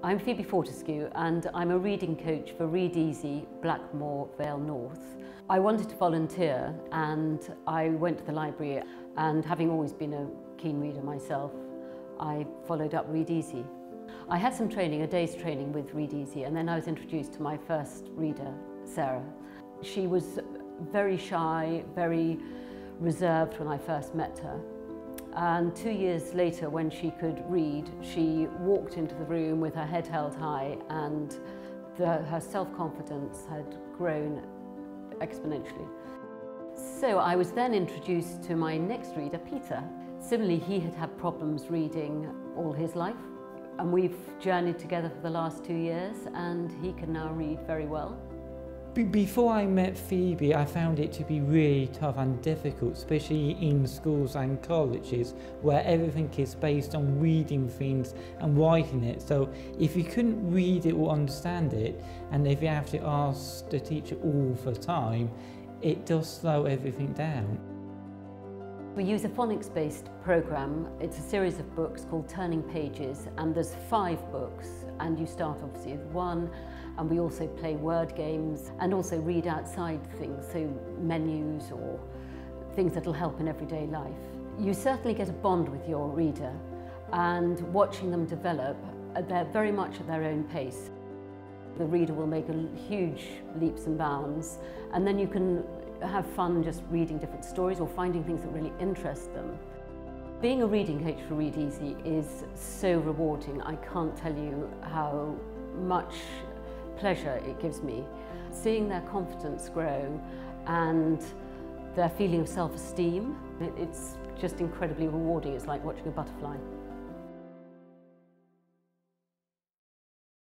I'm Phoebe Fortescue and I'm a reading coach for Read Easy, Blackmore Vale North. I wanted to volunteer and I went to the library, and having always been a keen reader myself, I followed up Read Easy. I had some training, a day's training with Read Easy, and then I was introduced to my first reader, Sarah. She was very shy, very reserved when I first met her. And 2 years later, when she could read, she walked into the room with her head held high, and her self-confidence had grown exponentially. So I was then introduced to my next reader, Peter. Similarly, he had had problems reading all his life, and we've journeyed together for the last 2 years, and he can now read very well. Before I met Phoebe, I found it to be really tough and difficult, especially in schools and colleges, where everything is based on reading things and writing it. So if you couldn't read it or understand it, and if you have to ask the teacher all the time, it does slow everything down. We use a phonics-based program. It's a series of books called Turning Pages, and there's 5 books, and you start obviously with 1, and we also play word games and also read outside things, so menus or things that'll help in everyday life. You certainly get a bond with your reader, and watching them develop, they're very much at their own pace. The reader will make huge leaps and bounds, and then you can have fun just reading different stories or finding things that really interest them. Being a reading coach for Read Easy is so rewarding. I can't tell you how much pleasure it gives me. Seeing their confidence grow and their feeling of self-esteem, it's just incredibly rewarding. It's like watching a butterfly.